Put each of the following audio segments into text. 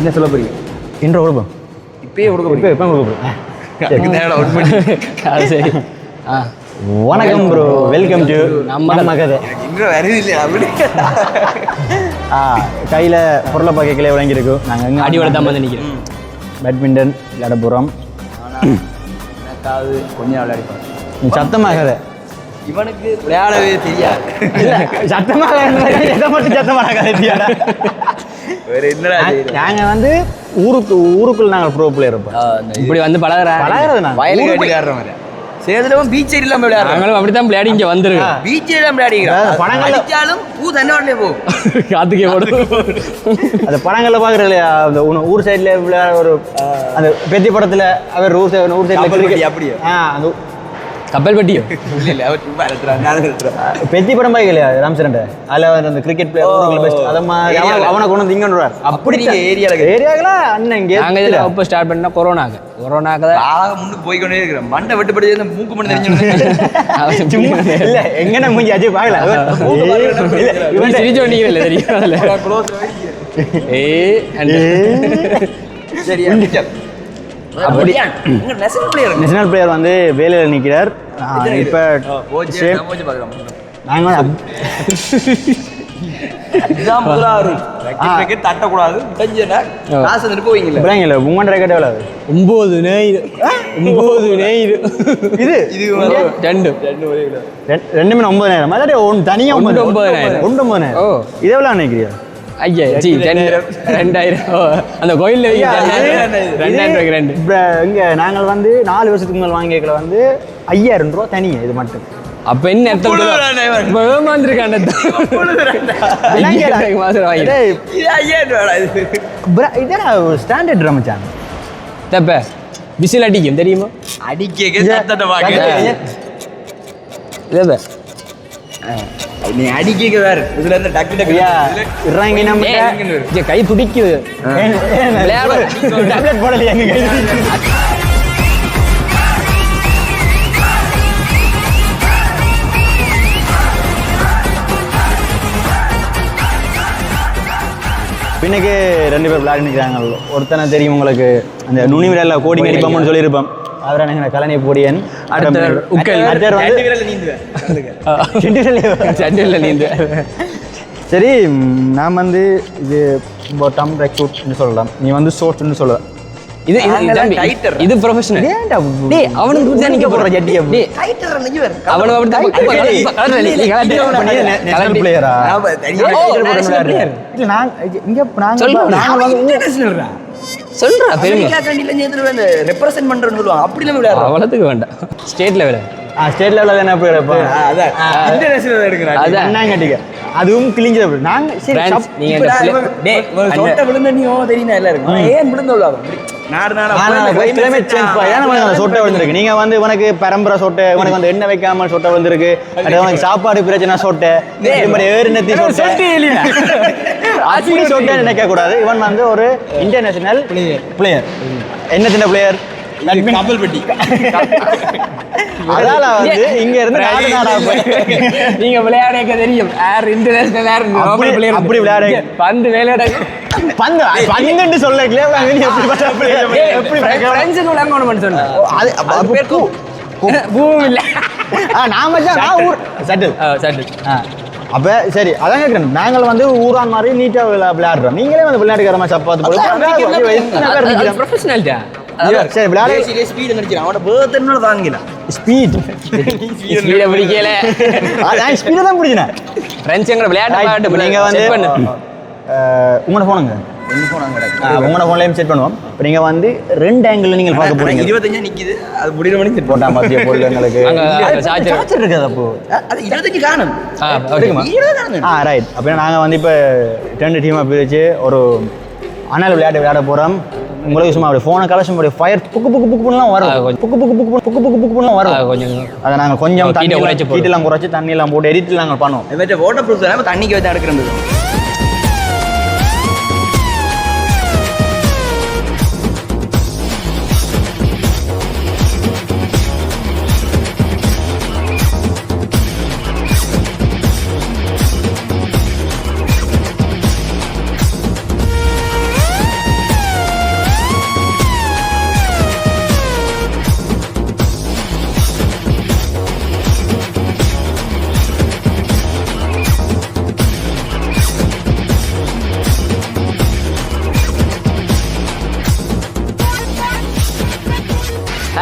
என்ன சொல்ல போறீங்க? இன்ட்ரோ கொடுப்போம். இப்பயே கொடுக்க போறீங்க? இப்போ கொடுப்போம். சரி. வணக்கம் ப்ரோ, வெல்கம் டு நம்ம கதை. இன்ட்ரோ வரவே இல்லையா? அப்படி கையில் பொருளை பாக்கைகளே விளங்கியிருக்கும். நாங்கள் எங்கே அடியோட தான் வந்து நிற்கிறோம். பேட்மிண்டன் விளையாட போகிறோம். எனக்காவது கொஞ்சம் விளையாடிப்போம். நீ சத்தமாகாத. இவனுக்கு விளையாடவே தெரியாது. இல்லை சத்தமாக எதை மட்டும் சத்தமாக தெரியாதா? வேற என்னடா? நாங்கள் வந்து ஊருக்குள்ள நாங்கள் ப்ரோ பிளேயர் இருப்போம். இப்படி வந்து பழகிறது நான் வயலுக்கு அடிக்காடுற மாதிரி சேதுலவும் பீச் ஏரி இல்லாம விளையாடுறோம். நாங்களும் அப்படித்தான் விளையாடி இங்கே வந்துருக்கோம். பீச் ஏரியாம விளையாடிக்கிறோம். பணங்கள் அடிச்சாலும் பூ தண்ணோடனே போகும். காத்துக்கே போடுது. அந்த படங்களில் பார்க்குறது இல்லையா, அந்த ஊர் சைடில் விளையாட ஒரு அந்த பெத்தி படத்தில் அவர் ஊர் சைடில் அப்படியே அந்த கப்பல் பட்டியோ இல்லை அவர் சும்மா இருக்கிறான். பெத்தி படம் பாய்க்க இல்லையா ராம்சரண்ட, அதில் அந்த கிரிக்கெட் பிளேயர் பெஸ்ட் அதை மாதிரி அவனை கொண்டு வந்து இங்கன்றார். அப்படி நீங்கள் ஏரியாவில் அண்ணன் இங்கே நாங்கள் இதில் இப்போ ஸ்டார்ட் பண்ணால் கொரோனாக்கு தான் முன்னுக்கு போய்க்கொண்டே இருக்கிறோம். மண்டை வெட்டுப்படி மூக்கு மணி தெரிஞ்சு இல்லை எங்கன்னா மூஞ்சி அஜய் பார்க்கல இவன் சிரிச்சு வண்டிக்கிறல தெரியும் அதில் சரி. அப்படி நேஷனல் பிளேயர் வந்து வேலையில் நிற்கிறார். இப்போ நாங்கள் தட்டக்கூடாது. காசு போவீங்களா? பிள்ளைங்கள உங்கள்கிட்ட ரெக்கார்ட் எவ்வளோ? 9 நேயிரு இது ரெண்டுமே 9,000. அதாவது ஒன்று தனியாக 9,000. 9,000. இது எவ்வளோ நினைக்கிறியா? ஐயா 2,000 அந்த கோயிலில் 2,000 இங்கே நாங்கள் வந்து 4 வருஷத்துக்கு முன்னாள் வாங்கிக்கல வந்து 5,000 ரூபா தனியாக இது மட்டும். அப்ப என்ன ஸ்டாண்டர்ட் ரமச்சான் தப்ப விசில் அடிக்கும் தெரியுமா? நீ அடிக்க வேற இதுல இருந்து டக்கு டக்கு இறங்கி நம்ம கை துடிக்குது. போடலையா பின்னுக்கு 2 பேர் விளையாடி நிற்கிறாங்க. ஒருத்தனை தெரியும் உங்களுக்கு, அந்த நுனி விரலில் கோடிங் அடிப்போம்னு சொல்லியிருப்போம். அவரை நாங்கள் கலனை போடியன். சரி, நான் வந்து இது டம் ரெக்ரூட்னு சொல்லலாம், நீ வந்து ஷோர்ட்னு சொல்ல. இது இது ப்ரொஃபஷனல். டேய் அவனுக்கு புடிச்சா நிக்க போற ஜட்டி அப்படி டைட்டர் நிக்க வேற அவன அப்படி நேஷனல் பிளேயரா? இல்ல நாங்க இன்டர்நேஷனல்ரா சொல்றா பெருமை கண்டில நேத்துல ரெப்ரசன்ட் பண்றன்னு சொல்லுவாங்க. அப்படி எல்லாம் விளையாடுறோம். அவ்வளவுக்கு வேண்டாம். ஸ்டேட் லெவல் ஸ்டேட் லெவல்ல என்ன பிளேயர் அப்ப? அதான் இன்டர்நேஷனல் எடுக்கறாங்க. அதான் என்னங்கட்டிங்க அதுவும் கிழிஞ்சது. நாங்க சரி நீங்க டேய் சொட்ட விழுந்த நீ தெரியுமா எல்லாரும் ஏன் விழுந்தோல கிளைமேட் சேஞ்ச் சொட்டை விழுந்திருக்கு. நீங்க வந்து உனக்கு பரம்பரை சொட்டை, உனக்கு வந்து எண்ணெய் வைக்காம சொட்டை விழுந்திருக்கு. உனக்கு சாப்பாடு பிரச்சனை சொட்டை, ஏறு நெத்தி சொட்டை. அப்படி சொட்டை நினைக்க கூடாது. இவன் வந்து ஒரு இன்டர்நேஷனல் பிளேயர். என்ன சின்ன பிளேயர்? கப்பல் பெட்டி. அதால வந்து இங்க இருந்து நாடு நாடா போய் நீங்க விளையாடக்க தெரியும். ஏர் இன்டர்நேஷனல் ஏர் பிளேயர் அப்படி விளையாட பந்து விளையாட பந்துன்னு சொல்ல ஃப்ரெண்ட்ஸ் விளையாடணும் சொன்னேன். அது பேர் பூவும் இல்லை. நாம ஊர் சட்டில். அப்போ சரி, அதான் கேட்குறேன். நாங்கள் வந்து ஊரான் மாதிரி நீட்டாக விளையாடுறோம். நீங்களே வந்து விளையாட்டுக்கிற மாதிரி சப்பாத்து போல ப்ரொஃபஷனல்டா. சரி விளையாட ஸ்பீட் நினைக்கிறேன். அவனோட பேர்த்தனோட தாங்கல ஸ்பீட் ஸ்பீடை பிடிக்கல. அதான் ஸ்பீடை தான் பிடிச்சினேன். ஃப்ரெண்ட்ஸுங்கிற விளையாட்டு நீங்கள் வந்து உங்களோட ஃபோனுங்க உங்களோட ஃபோன்லையும் செட் பண்ணுவோம். இப்போ நீங்கள் வந்து 2 ஆங்கிள் நீங்கள் பார்க்க போறீங்க. 25 நிற்கிது. அது முடிகிற மணி செட் போட்டா மத்திய பொருள் எங்களுக்கு சார்ஜர் இருக்குது. அப்போ அது 25 காணும். ரைட். அப்படின்னா நாங்கள் வந்து இப்போ 2 டீமாக பிரித்து ஒரு அனல் விளையாட போகிறோம். உங்களுக்கு சும்மா அப்படி ஃபோனை கலெக்ஷன் பண்ணி ஃபயர் புக்கு புக்கு புக்கு பண்ணலாம் வரும். Book book book book book book பண்ணலாம் வரும். கொஞ்சம் அதை நாங்கள் கொஞ்சம் ஹீட்டெல்லாம் குறைச்சி தண்ணியெல்லாம் போட்டு எடிட் நாங்கள் பண்ணுவோம். இது வாட்டர் ப்ரூஃப் தண்ணிக்கு வச்சு எடுக்கிறது.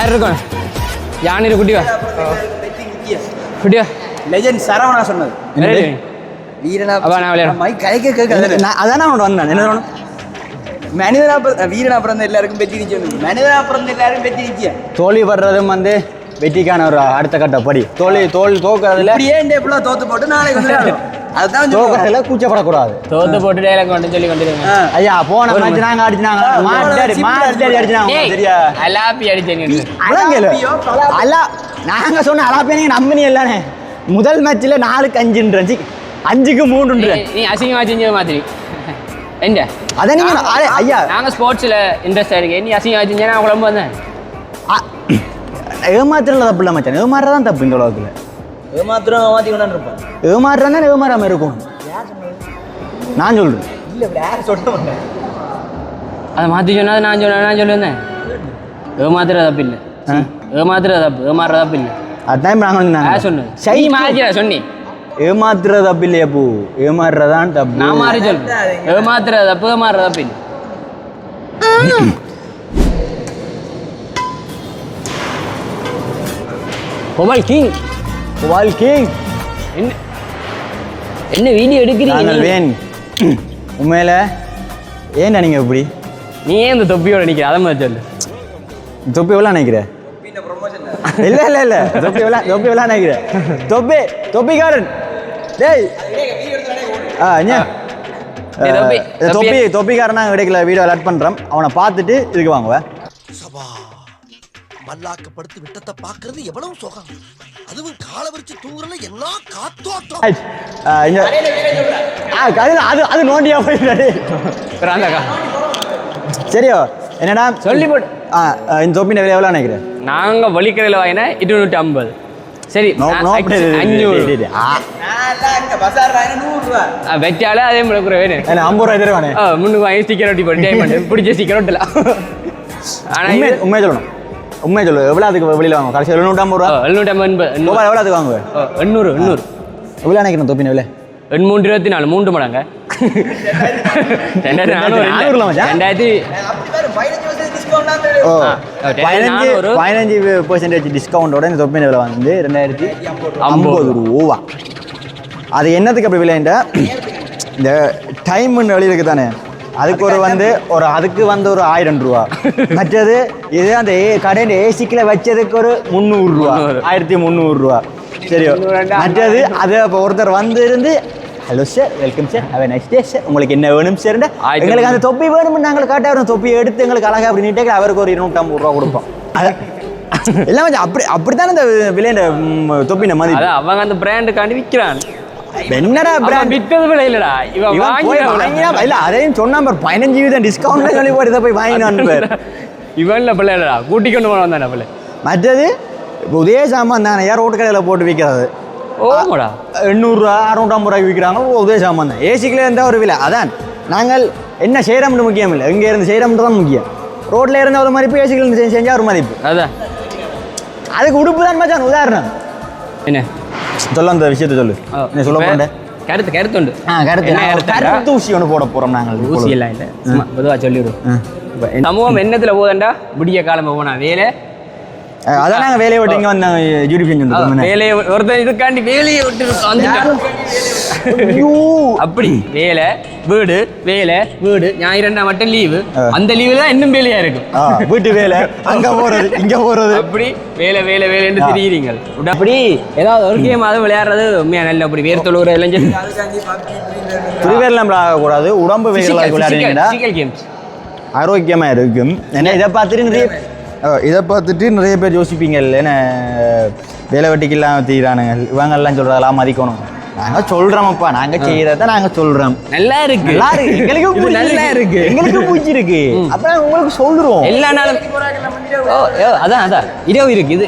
யார் இருக்கும் யானிரு குட்டிவா குட்டிவா லெஜெண்ட் சரவணா சொன்னது வீரனா அப்பா நான் விளையாடுறேன் மைக் கைக்க கேட்க அதான் அவன் வந்தேன் என்ன வேணும் மனிதனா வீரனா பிறந்த எல்லாருக்கும் வெற்றி நிச்சயம் மனிதனா பிறந்த எல்லாரும் வெற்றி நிச்சயம் தோல்வி படுறதும் வந்து வெற்றிக்கான ஒரு அடுத்த கட்ட படி தோல் தோக்குறதுல இப்படியே இந்த எப்படிலாம் தோத்து போட்டு நாளைக்கு வந்து அதுதான் தோக்குறதுல கூச்சப்படக்கூடாது தோத்து போட்டு டைலாக் கொண்டு சொல்லி கொண்டிருக்கேன் ஐயா போன மேட்ச் நாங்க அடிச்சாங்க மாட்டி அடிச்சாங்க சரியா அலாப்பி அடிச்சேன் அல்ல நாங்க சொன்ன அலாப்பே நீங்க நம்பினி எல்லானே முதல் மேட்ச்ல 4-5 5க்கு 3 நீ அசிங்கமா செஞ்ச மாதிரி என்ன அத நீங்க ஐயா நாங்க ஸ்போர்ட்ஸ்ல இன்ட்ரெஸ்ட் இருக்கு நீ அசிங்கமா செஞ்சா நான் குழம்பு வந்தேன் ஏமாத்துறதுல தப்பு இல்லை மச்சான் ஏமாறுறதான் தப்பு இந்த உலகத்துல ஏமாத்திரம் ஏமாத்தி கொண்டாந்து இருப்பேன் ஏமாறுறதா ஏமாறாம இருக்கும் நான் சொல்றேன் இல்ல யாரும் சொல்ல மாட்டேன் அதை மாற்றி சொன்னா நான் சொல்லுவேன் ஏமாத்துற தப்பு இல்லை ஏமாத்துற தப்பு ஏமாறுற தப்பு இல்லை அதான் நாங்கள் சொன்னேன் சரி மாறிச்சிடா சொன்னி ஏமாத்துற தப்பு இல்லையா பூ ஏமாறுறதான் தப்பு நான் மாறி சொல்றேன் ஏமாத்துற தப்பு ஏமாறுற தப்பு இல்லை கோபால் கிங் என்ன வீடியோ எடுக்கிறீங்க வேன் உண்மையில ஏன்டா நீங்க இப்படி நீ ஏன் இந்த தொப்பியோட நிற்கிற அதை மாதிரி சொல்லு தொப்பி எவ்வளோ நினைக்கிற இல்ல தொப்பி எவ்வளோ நினைக்கிற தொப்பிக்காரன் டேய் தொப்பிக்காரன் நாங்கள் கிடைக்கல வீடியோ அலர்ட் பண்றோம் அவனை பார்த்துட்டு இதுக்கு வாங்குவேன் மல்லாக்கப்படுத்து விட்டத்தை பார்க்கறது எவ்வளவு சுகம் அதுவும் காலை வரிச்சு தூங்குறதுல என்ன காத்தோட்டம் அது நோண்டியா போயிடாது சரியோ என்னடா சொல்லி போட்டு இந்த தொப்பின விலை எவ்வளோ நினைக்கிறேன் நாங்க வலிக்கரையில் வாங்கினா 250 சரி 500 வெட்டால அதே முழுக்கிற வேணும் 50 ரூபாய் தருவானே முன்னுக்கு வாங்கி ஸ்டிக்கர் ஒட்டி போட்டு டைமண்ட் பிடிச்ச ஸ்டிக்கர் ஒட்டலாம் ஆனால் உண்மையை சொல்லணும் உண்மையை சொல்லு எவ்வளோ அதுக்கு வெளியில் வாங்க கடைசி 750 ரூபா 750 எவ்வளோ அதுக்கு வாங்குவேன் 800 எவ்வளோ நினைக்கிறேன் தொப்பின விலை 324 3 மடங்க 15% டிஸ்கவுண்டோட இந்த தொப்பின விலை வந்து 2050 ரூபா அது என்னத்துக்கு அப்படி விலைண்டா இந்த டைம்னு வெளியில் இருக்கு தானே அதுக்கு அதுக்கு ஒரு 1000 ரூபா மற்றது இது அந்த கடையில் ஏசிக்கில் வச்சதுக்கு ஒரு 300 ரூபா 1300 ரூபா சரியோ மற்றது அது இப்போ ஒருத்தர் இருந்து hello sir welcome sir have a nice day sir உங்களுக்கு என்ன வேணும் சார் எங்களுக்கு அந்த தொப்பி வேணும்னு நாங்கள் காட்டாகிறோம் தொப்பியை எடுத்து எங்களுக்கு அழகாக அப்படி நீட்டாக அவருக்கு ஒரு 250 ரூபா கொடுப்போம் எல்லாம் அப்படித்தானே இந்த விலையில தொப்பின மாதிரி அவங்க அந்த பிராண்டுக்காண்டி விற்கிறான் என்னடா பிராண்ட் விற்றது விலை இல்லடா இல்ல அதையும் சொன்னா 15% டிஸ்கவுண்ட் சொல்லி போட்டு இதை போய் வாங்கினான் இவன்ல பிள்ளைடா கூட்டிக்கொண்டு போன வந்தானே பிள்ளை மற்றது உதய சாமான் தானே யார் ரோட்டு கடையில் போட்டு விற்கிறது 800 ரூபா 650 ரூபாய்க்கு விற்கிறாங்க உதய சாமான் தான் ஏசிக்கில் இருந்தால் ஒரு விலை அதான் நாங்கள் என்ன செய்கிறோம்னு முக்கியம் இல்லை எங்கே இருந்து செய்கிறோம்னு தான் முக்கியம் ரோட்டில் இருந்தால் ஒரு மதிப்பு ஏசிக்கில் இருந்து செஞ்சால் ஒரு மதிப்பு அதான் அதுக்கு உடுப்பு தான் மச்சான் உதாரணம் என்ன சொல்ல அந்த விஷயத்தை சொல்லு என்ன சொல்ல போறேன் கருத்துண்டு கருத்து ஊசி ஒன்று போட போகிறோம் நாங்கள் ஊசி எல்லாம் இல்லை பொதுவாக சொல்லிவிடுவோம் சமூகம் என்னத்தில் போதண்டா விடிய காலமாக போனா வேலை அதான் நாங்கள் வேலையை விட்டு இங்கே வந்தாங்க யூடியூப் செஞ்சு வேலையை ஒருத்தர் இதுக்காண்டி வேலையை விட்டு அப்படி வேலை வீடு வேலை வீடு ஞாயிறு மட்டும் லீவு அந்த லீவு தான் இன்னும் வேலையா இருக்கும் வீட்டு வேலை அங்க போறது இங்க போறது அப்படி வேலை வேலை வேலைன்னு தெரியுறீங்க அப்படி ஏதாவது ஒரு கேம் அதை விளையாடுறது உண்மையா நல்ல அப்படி வேர் தொழுகிற எல்லாம் புரிவேர்லாம் ஆகக்கூடாது உடம்பு விளையாடுறீங்களா கேம்ஸ் ஆரோக்கியமா இருக்கும் ஏன்னா இதை பார்த்துட்டு நிறைய பேர் யோசிப்பீங்க ஏன்னா வேலை வெட்டிக்கெல்லாம் தீரானுங்க இவங்கெல்லாம் சொல்றதெல்லாம் மதிக்கணும் நாங்கள் சொல்றோம்ப்பா நாங்க செய்யறத நாங்க சொல்றோம் நல்லா இருக்கு எங்களுக்கு நல்லா இருக்கு எங்களுக்கு பிடிச்சிருக்கு அப்புறம் உங்களுக்கு சொல்றோம் எல்லா நாளும் அதான் இரவு இருக்கு இது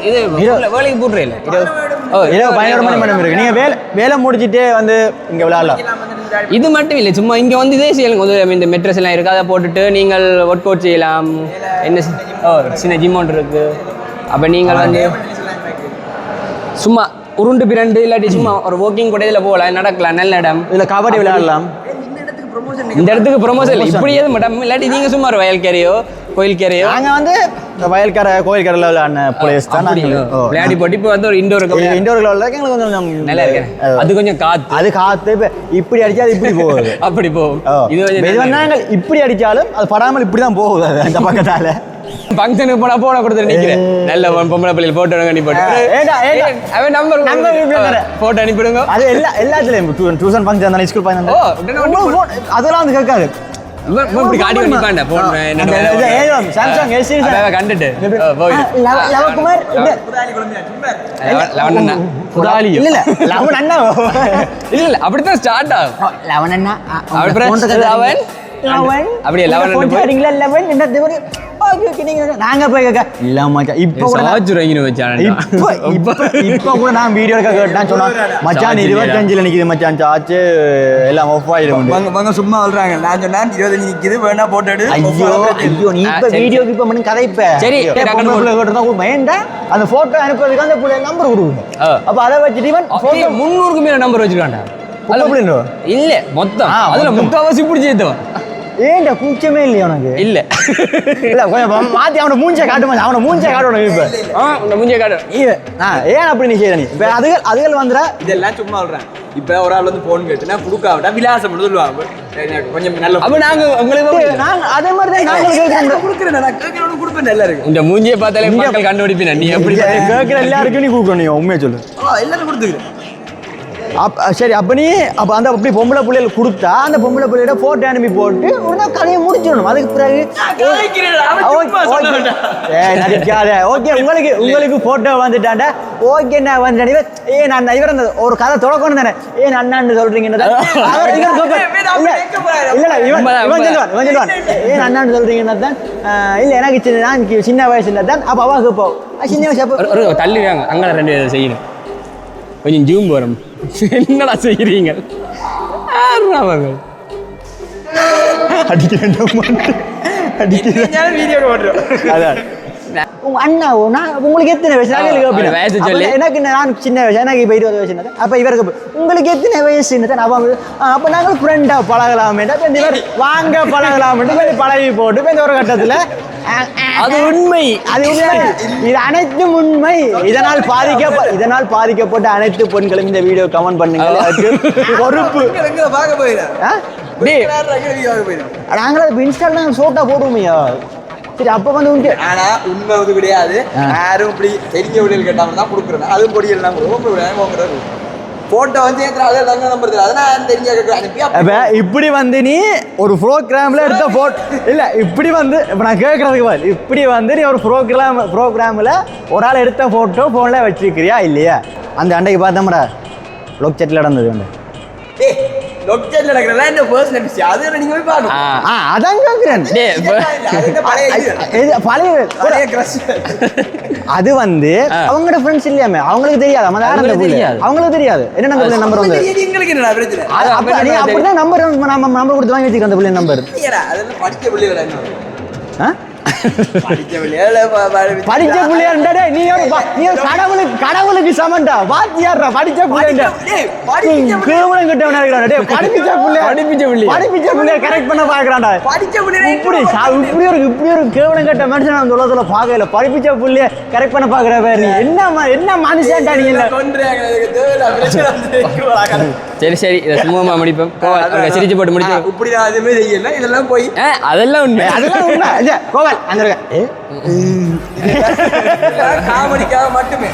வேலைக்கு போட்டுறே இல்லை இரவு 11 மணி மணி இருக்கு நீங்க வேலை முடிச்சுட்டே வந்து இங்க விளையாடலாம் இது மட்டும் இல்லை சும்மா இங்கே வந்து இதே செய்யலாம் இந்த மெட்ரஸ் எல்லாம் இருக்குது அதை போட்டுட்டு நீங்கள் ஒர்க் அவுட் செய்யலாம் என்ன சின்ன ஜிம் ஒன்று இருக்குது அப்போ நீங்கள் வந்து சும்மா உருண்டு பிரண்டு இல்லாட்டி சும்மா ஒரு வாக்கிங் கூட இதில் போகலாம் நடக்கலாம் நல்ல இடம் இதில் கபடி விளையாடலாம் இந்த இடத்துக்கு ப்ரொமோஷன் இப்படி எதுவும் மேடம் இல்லாட்டி நீங்கள் சும்மா ஒரு வயல்கரையோ கோயில்கரையோ நாங்க வந்து இந்த வயல்கரை கோயில்கரையில் விளையாடின பிளேஸ் தான் விளையாடி போட்டு இப்போ வந்து ஒரு இண்டோர் இண்டோர் எங்களுக்கு கொஞ்சம் நல்லா இருக்கு அது கொஞ்சம் காத்து அது காத்து இப்ப இப்படி அடிச்சா அது இப்படி போகுது அப்படி போகும் இது வந்து இப்படி அடிச்சாலும் அது படாமல் இப்படி தான் போகுது அது அந்த பக்கத்தால ஃபங்க்ஷனுக்கு போனா போன கொடுத்து நிக்கிறேன் நல்ல பொம்பளை பிள்ளைகள் போட்டோ அனுப்பி போட்டு அவன் நம்பர் போட்டோ அனுப்பிடுங்க அது எல்லாத்துலயும் டியூஷன் ஃபங்க்ஷன் தானே ஸ்கூல் ஃபங்க்ஷன் அதெல்லாம் வந்து கேட்காது இப்படி காடி நிப்பாண்ட போன் சாம்சங் எஸ்சி கண்டுட்டு லவகுமார் லவன் புராலி இல்ல இல்ல லவன் அண்ணா இல்ல அப்படிதான் ஸ்டார்ட் ஆகும் லவன் அண்ணா லவன் லவன் அப்படியே லவன் போறீங்களா லவன் என்ன தேவரி நாங்க போய் கேட்க இல்ல மச்சான் இப்போ கூட இப்போ கூட நான் வீடியோ கேட்டேன் சொன்னா மச்சான் 25ல நிக்குது மச்சான் சாச்சு எல்லாம் ஆஃப் ஆயிடும் வாங்க சும்மா சொல்றாங்க நான் சொன்னேன் 25 நிக்குது வேணா போட்டோ எடு ஐயோ நீ இப்ப வீடியோக்கு இப்ப மணி கதைப்ப சரி வேண்டாம் அந்த போட்டோ அனுப்புறதுக்கு அந்த புள்ள நம்பர் கொடுங்க அப்ப அதை வச்சுட்டு இவன் 300க்கு மேல நம்பர் வச்சிருக்கான்டா இல்ல மொத்தம் அதுல முக்காவாசி பிடிச்சேன் ஏன்டா கூச்சமே இல்லையா உனக்கு இல்ல இல்ல கொஞ்சம் மாத்தி அவன மூஞ்ச காட்டுமா அவன மூஞ்ச காட்டணும் இப்ப உங்க மூஞ்ச காட்டு ஏன் அப்படி நீ செய்யற நீ இப்ப அதுகள் வந்துற இதெல்லாம் சும்மா சொல்றேன் இப்ப ஒரு ஆள் வந்து போன் கேட்டுனா குடுக்காவிட்டா விலாசம் சொல்லுவாங்க கொஞ்சம் நல்ல அப்ப நாங்க உங்களுக்கு நாங்க அதே மாதிரி தான் நாங்க கேக்குறோம் குடுக்குறேன் நான் கேக்குறவங்க குடுப்பேன் நல்லா இருக்கு இந்த மூஞ்சியை பார்த்தாலே மக்கள் கண்டுபிடிப்பீங்க நீ எப்படி கேக்குற எல்லாருக்கும் நீ கூக்கணும் நீ உண்மையை சொல்லு எல்லாரும் கொடுத்துக்கிறேன் சரி அப்ப நீ அப்ப அந்த அப்படி பொம்பளை பிள்ளைகள் கொடுத்தா அந்த பொம்பளை பிள்ளையோட போட்டோ அனுப்பி போட்டு ஒரு நாள் கதையை முடிச்சிடணும் அதுக்கு பிறகு நடிக்காத ஓகே உங்களுக்கு போட்டோ வந்துட்டாண்டா ஓகே நான் வந்துட்டேன் நான் இவர் அந்த ஒரு கதை தொடக்கணும் தானே அண்ணான்னு சொல்றீங்க இல்ல இவன் சொல்லுவான் அண்ணான்னு சொல்றீங்கன்னா தான் இல்ல எனக்கு நான் சின்ன வயசுல தான் அப்ப அவாக்கு இப்போ சின்ன வயசு அப்போ தள்ளிடுவாங்க அங்கே 2 பேர் செய்யணும் கொஞ்சம் ஜூம் வரும் என்னடா செய்கிறீங்க அவர்கள் அதான் உங்க அண்ணாவோ நான் உங்களுக்கு எத்தனை வயசு சொல்லி எனக்கு நான் சின்ன வயசு எனக்கு இப்போ 20 வயசு அப்போ இவருக்கு உங்களுக்கு எத்தனை வயசுன்னு அவங்க அப்போ நாங்கள் ஃப்ரெண்டாக பழகலாமேட்டா இப்போ இந்த வாங்க பழகலாமேட்டு பழகி போட்டு இப்போ இந்த ஒரு கட்டத்தில் அது உண்மை இது அனைத்தும் உண்மை இதனால் பாதிக்கப்பட்ட அனைத்து பெண்களும் இந்த வீடியோ கமெண்ட் பண்ணுங்க பொறுப்பு நாங்களும் இன்ஸ்டால் ஷோட்டா போடுவோமையா சரி அப்ப வந்து உண்டு ஆனா உண்மை வந்து கிடையாது யாரும் இப்படி தெரிஞ்ச விடியல் கேட்டாம தான் கொடுக்குறேன் அதுவும் பொடியல் தான் கொடுக்குறேன் போட்டோ வந்து அதெல்லாம் நம்புறது அதெல்லாம் தெரிஞ்ச இப்படி வந்து நீ ஒரு ப்ரோக்ராம்ல எடுத்த போட்டோ இல்ல இப்படி வந்து இப்ப நான் கேட்கறதுக்கு இப்படி வந்து நீ ஒரு ப்ரோக்ராம்ல ஒரு ஆள் எடுத்த போட்டோ போன்ல வச்சிருக்கிறியா இல்லையா அந்த அண்டைக்கு பார்த்தோம்டா லோக் செட்ல நடந்தது வந்து லொக்கேட்ல நடக்கிறதா இந்த பர்சனல் விஷயம் அது நீங்க போய் பாருங்க அதான் கேக்குறேன் பழைய கிரஷ் அது வந்து அவங்களோட ஃப்ரெண்ட்ஸ் இல்லையாமே அவங்களுக்கு தெரியாது அவங்களுக்கு தெரியாது என்ன அந்த நம்பர் வந்து உங்களுக்கு என்னடா பிரச்சனை அப்படிதான் நம்பர் கொடுத்து வாங்கி வச்சுக்க அந்த பிள்ளை நம்பர் அதெல்லாம் படிச்ச பிள்ளைகளா என்ன படிச்ச பிள்ளையா நீ கடவுளுக்கு சமண்டா வாத்தியாரா படிச்ச பிள்ளையா கரெக்ட் பண்ண பாக்குறான்டா இப்படி ஒரு கேவலம் கட்ட மனுஷன் அந்த உலகத்துல பாக்கல படிப்பிச்ச புள்ளைய கரெக்ட் பண்ண பாக்குற பேரு என்ன மனுஷன்டா நீ சரி சரி இதை சும்மா முடிப்போம் சிரிச்சு போட்டு முடிச்சு இப்படி அதுமே செய்யல இதெல்லாம் போய் அதெல்லாம் உண்மை கோவல் அந்த காமெடிக்காக மட்டுமே